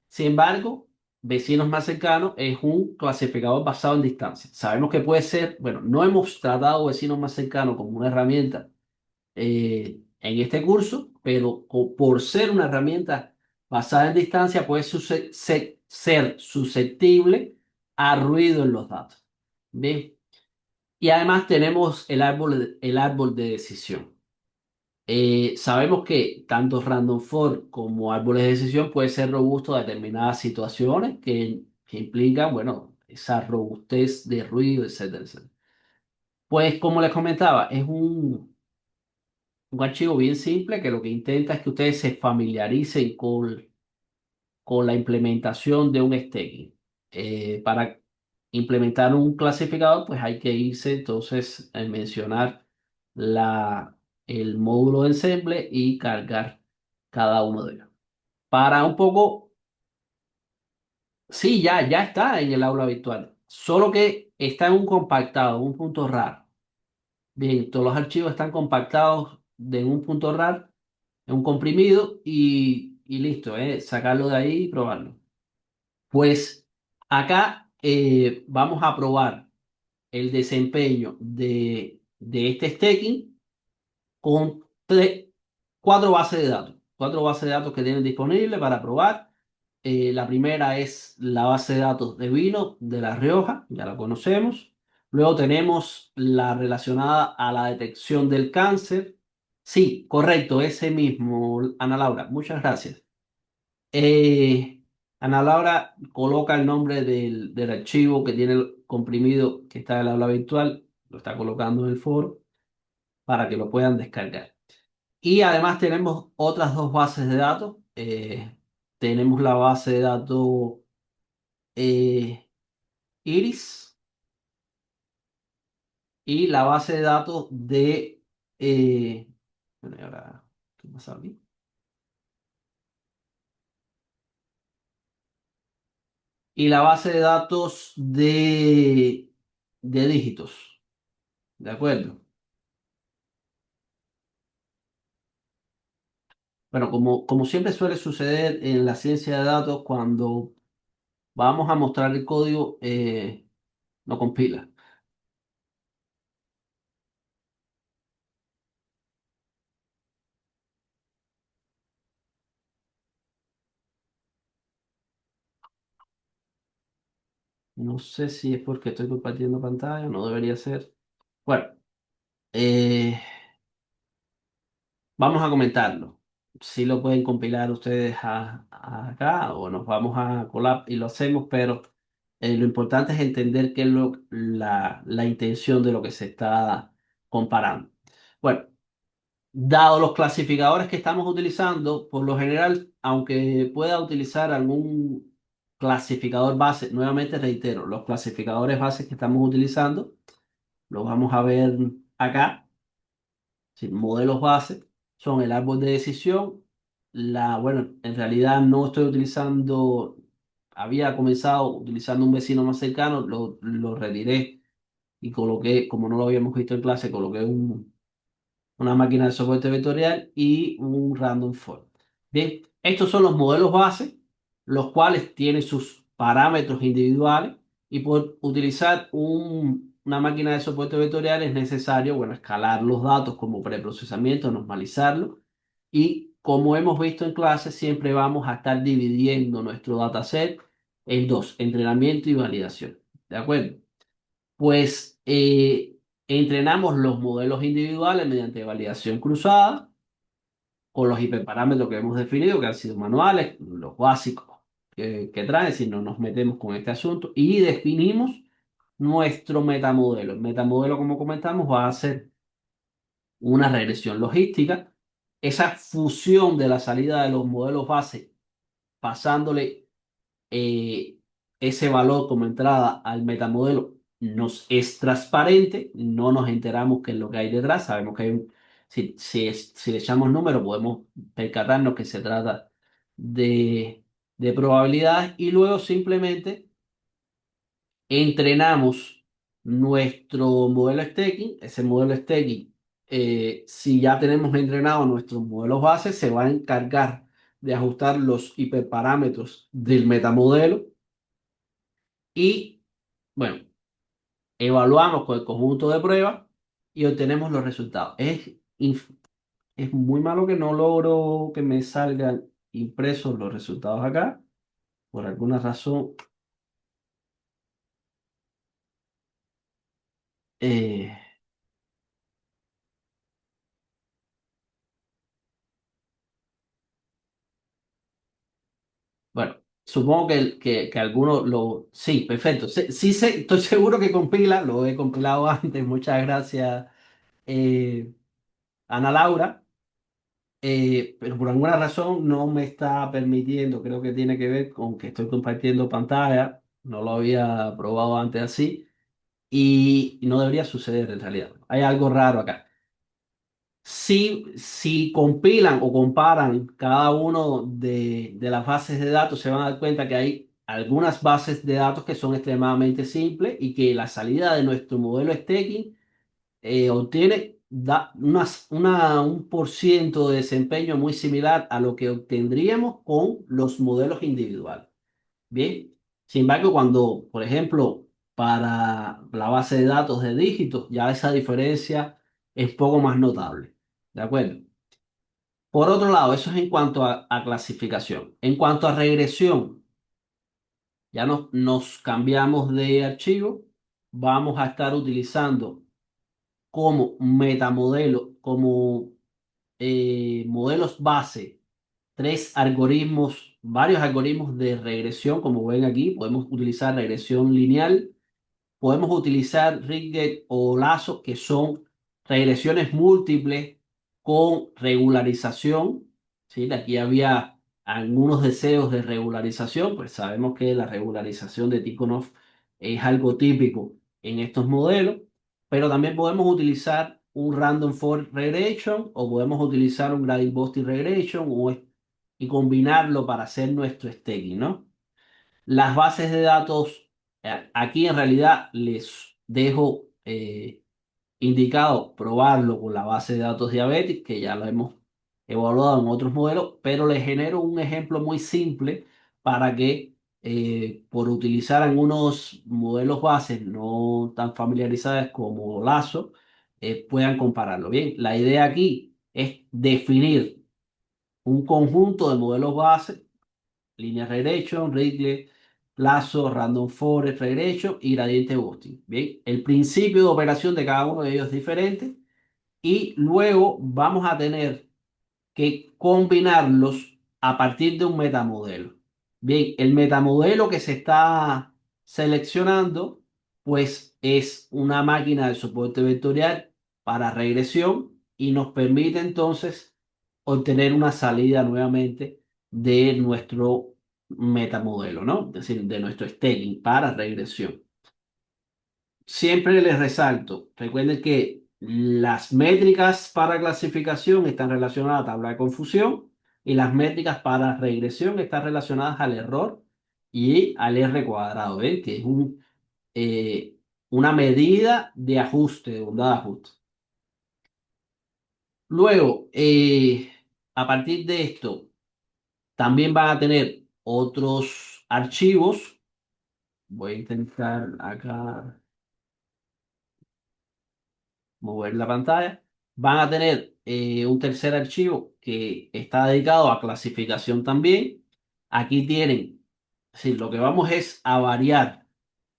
Sin embargo, vecinos más cercanos es un clasificador basado en distancia. Sabemos que puede ser, bueno, no hemos tratado vecinos más cercanos como una herramienta en este curso, pero por ser una herramienta basada en distancia puede ser susceptible a ruido en los datos. Bien. Y además tenemos el árbol de decisión. Sabemos que tanto Random Forest como árboles de decisión pueden ser robustos a determinadas situaciones que implican, bueno, esa robustez de ruido, etcétera, etcétera. Pues como les comentaba, es un archivo bien simple que lo que intenta es que ustedes se familiaricen con la implementación de un staking. Para implementar un clasificador, pues hay que irse entonces a mencionar el módulo de ensemble y cargar cada uno de ellos. Para un poco, sí, ya está en el aula virtual, solo que está en un compactado, un punto RAR. Bien, todos los archivos están compactados en un punto RAR, en un comprimido y listo, sacarlo de ahí y probarlo. Pues acá vamos a probar el desempeño de este staking con 4 bases de datos que tienen disponibles para probar. La primera es la base de datos de vino de La Rioja, ya la conocemos. Luego tenemos la relacionada a la detección del cáncer. Sí, correcto, ese mismo, Ana Laura, muchas gracias. Eh, Ana Laura coloca el nombre del archivo que tiene el comprimido que está en el aula virtual, lo está colocando en el foro para que lo puedan descargar. Y además tenemos otras 2 bases de datos. Tenemos la base de datos eh, Iris y la base de datos de... bueno, y ahora, ¿qué pasa aquí? Y la base de datos de dígitos. ¿De acuerdo? Bueno, como siempre suele suceder en la ciencia de datos, cuando vamos a mostrar el código, no compila. No sé si es porque estoy compartiendo pantalla, no debería ser. Bueno, eh, vamos a comentarlo. Si lo pueden compilar ustedes acá o nos vamos a Colab y lo hacemos, pero lo importante es entender qué es la intención de lo que se está comparando. Bueno. Dado los clasificadores que estamos utilizando, por lo general, aunque pueda utilizar algún clasificador base, nuevamente reitero, los clasificadores bases que estamos utilizando, los vamos a ver acá. Sí, modelos base son el árbol de decisión. Bueno, en realidad no estoy utilizando, había comenzado utilizando un vecino más cercano, lo retiré y coloqué, como no lo habíamos visto en clase, coloqué una máquina de soporte vectorial y un random forest. Bien, estos son los modelos base, los cuales tienen sus parámetros individuales y por utilizar una máquina de soporte vectorial es necesario, bueno, escalar los datos como preprocesamiento, normalizarlo y como hemos visto en clase, siempre vamos a estar dividiendo nuestro dataset en dos, entrenamiento y validación. ¿De acuerdo? Pues entrenamos los modelos individuales mediante validación cruzada con los hiperparámetros que hemos definido, que han sido manuales, los básicos que traen, si no nos metemos con este asunto, y definimos nuestro metamodelo. El metamodelo, como comentamos, va a ser una regresión logística. Esa fusión de la salida de los modelos base, pasándole eh, ese valor como entrada al metamodelo nos es transparente, no nos enteramos qué es lo que hay detrás, sabemos que hay si le echamos números podemos percatarnos que se trata de, de probabilidades y luego simplemente entrenamos nuestro modelo staking, ese modelo staking, si ya tenemos entrenado nuestros modelos bases, se va a encargar de ajustar los hiperparámetros del metamodelo y, bueno, evaluamos con el conjunto de pruebas y obtenemos los resultados. Es muy malo que no logro que me salgan impresos los resultados acá. Por alguna razón, eh, bueno, supongo que algunos lo... Sí, perfecto. Sí, sí estoy seguro que compila, lo he compilado antes. Muchas gracias, eh, Ana Laura. Pero por alguna razón no me está permitiendo, creo que tiene que ver con que estoy compartiendo pantalla, no lo había probado antes así y no debería suceder en realidad. Hay algo raro acá. Si compilan o comparan cada uno de las bases de datos, se van a dar cuenta que hay algunas bases de datos que son extremadamente simples y que la salida de nuestro modelo staking obtiene un por ciento de desempeño muy similar a lo que obtendríamos con los modelos individuales. Bien, sin embargo, cuando, por ejemplo, para la base de datos de dígitos, ya esa diferencia es poco más notable. ¿De acuerdo? Por otro lado, eso es en cuanto a clasificación. En cuanto a regresión, ya nos cambiamos de archivo. Vamos a estar utilizando como metamodelo, como modelos base, varios algoritmos de regresión, como ven aquí, podemos utilizar regresión lineal, podemos utilizar Ringlet o Lazo, que son regresiones múltiples con regularización. ¿Sí? Aquí había algunos deseos de regularización, pues sabemos que la regularización de Tikhonov es algo típico en estos modelos, pero también podemos utilizar un Random Forest Regression o podemos utilizar un Gradient Boosting Regression y combinarlo para hacer nuestro staking, ¿no? Las bases de datos, aquí en realidad les dejo indicado probarlo con la base de datos Diabetic, que ya lo hemos evaluado en otros modelos, pero les genero un ejemplo muy simple para que por utilizar algunos modelos bases no tan familiarizados como Lazo, puedan compararlo. Bien, la idea aquí es definir un conjunto de modelos bases Linear Regression, Ridley, Lazo, Random Forest Regression y Gradiente Boosting. Bien, el principio de operación de cada uno de ellos es diferente y luego vamos a tener que combinarlos a partir de un metamodelo. Bien, el metamodelo que se está seleccionando pues es una máquina de soporte vectorial para regresión y nos permite entonces obtener una salida nuevamente de nuestro metamodelo, ¿no? Es decir, de nuestro staging para regresión. Siempre les resalto, recuerden que las métricas para clasificación están relacionadas a tabla de confusión y las métricas para regresión están relacionadas al error y al R cuadrado, ¿ven? Que es eh, una medida de ajuste, de bondad de ajuste. Luego, a partir de esto, también van a tener otros archivos. Voy a intentar acá mover la pantalla. Van a tener un tercer archivo que está dedicado a clasificación también. Aquí tienen, sí, lo que vamos es a variar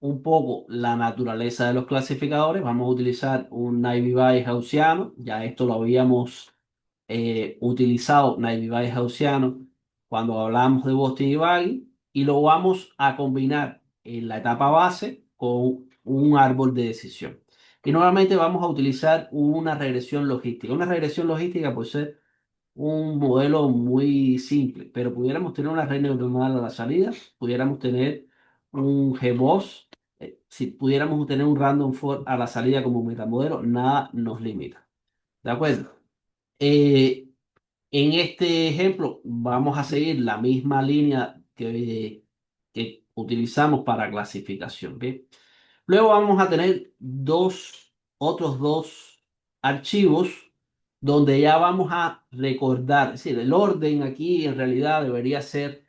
un poco la naturaleza de los clasificadores. Vamos a utilizar un Naive Bayes gaussiano. Ya esto lo habíamos utilizado, Naive Bayes gaussiano, cuando hablamos de Boston y Baggy. Y lo vamos a combinar en la etapa base con un árbol de decisión. Y nuevamente vamos a utilizar una regresión logística. Una regresión logística puede ser un modelo muy simple, pero pudiéramos tener una red neuronal a la salida, pudiéramos tener un GBOS, si pudiéramos tener un random forest a la salida como metamodelo, nada nos limita. ¿De acuerdo? Eh, en este ejemplo vamos a seguir la misma línea que utilizamos para clasificación. ¿Bien? Luego vamos a tener otros dos archivos donde ya vamos a recordar, es decir, el orden aquí en realidad debería ser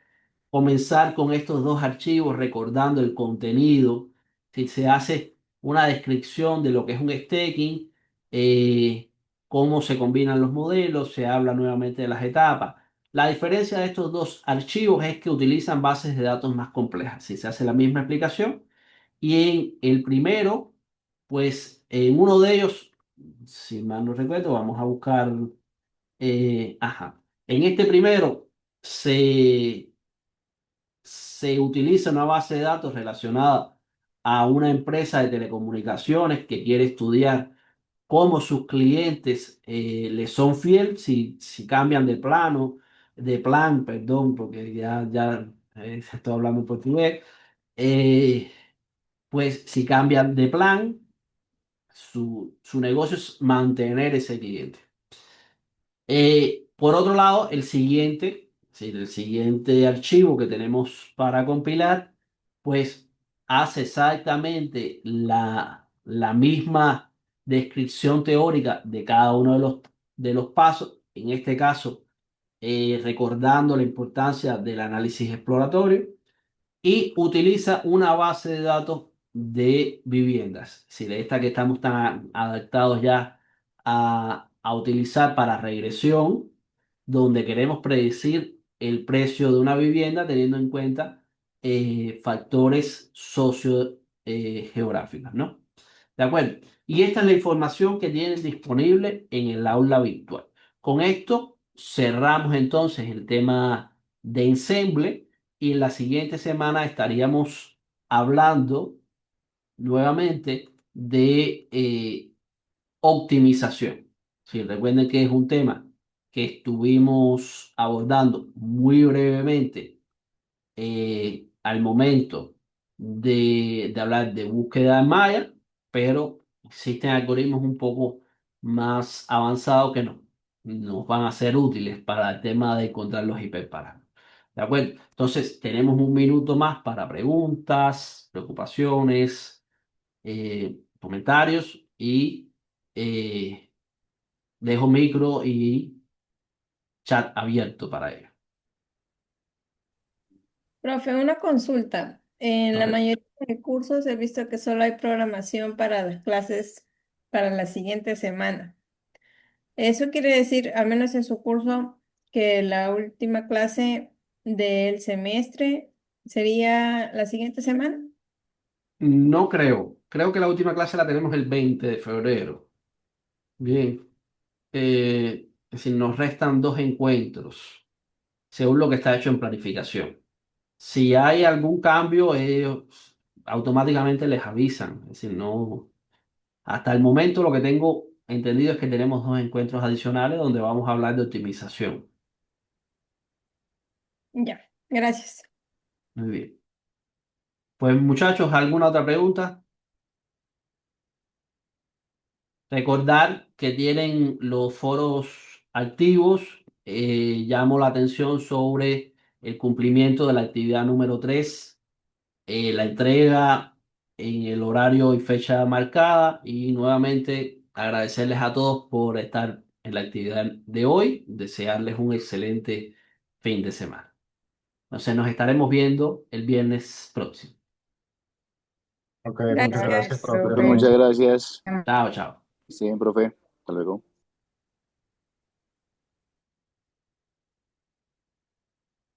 comenzar con estos dos archivos recordando el contenido. Si se hace una descripción de lo que es un staking, eh, cómo se combinan los modelos, se habla nuevamente de las etapas. La diferencia de estos dos archivos es que utilizan bases de datos más complejas. Si se hace la misma explicación, y en el primero, pues en uno de ellos, si mal no recuerdo, vamos a buscar, ajá, en este primero se utiliza una base de datos relacionada a una empresa de telecomunicaciones que quiere estudiar cómo sus clientes le son fiel si cambian de plan, perdón, porque ya estoy hablando en portugués. eh, pues si cambian de plan, su negocio es mantener ese cliente. Por otro lado, el siguiente archivo que tenemos para compilar, pues hace exactamente la misma descripción teórica de cada uno de los pasos. En este caso, recordando la importancia del análisis exploratorio y utiliza una base de datos de viviendas. Si de esta que estamos tan adaptados ya a utilizar para regresión, donde queremos predecir el precio de una vivienda teniendo en cuenta factores sociogeográficos, ¿no? ¿De acuerdo? Y esta es la información que tienen disponible en el aula virtual. Con esto cerramos entonces el tema de ensemble y en la siguiente semana estaríamos hablando nuevamente de optimización. Sí, recuerden que es un tema que estuvimos abordando muy brevemente al momento de hablar de búsqueda en malla, pero existen algoritmos un poco más avanzados que nos van a ser útiles para el tema de encontrar los hiperparámetros. ¿De acuerdo? Entonces, tenemos un minuto más para preguntas, preocupaciones, comentarios y dejo micro y chat abierto para ello.
Profe, una consulta. En la
Correcto.
mayoría de cursos he visto que solo hay programación para las clases para la siguiente semana. Eso quiere decir, al menos en su curso, que la última clase del semestre sería la siguiente semana.
No creo. Creo que la última clase la tenemos el 20 de febrero. Bien. Es decir, nos restan dos encuentros, según lo que está hecho en planificación. Si hay algún cambio, ellos automáticamente les avisan. Es decir, no. Hasta el momento lo que tengo entendido es que tenemos 2 encuentros adicionales donde vamos a hablar de optimización.
Ya, gracias.
Muy bien. Pues muchachos, ¿alguna otra pregunta? Recordar que tienen los foros activos. Llamo la atención sobre el cumplimiento de la actividad número 3, la entrega en el horario y fecha marcada. Y nuevamente agradecerles a todos por estar en la actividad de hoy. Desearles un excelente fin de semana. Entonces nos estaremos viendo el viernes próximo.
Ok, muchas
Gracias,
gracias, profe.
Muchas
profe.
gracias.
Chao, chao.
Sí, profe. Hasta luego.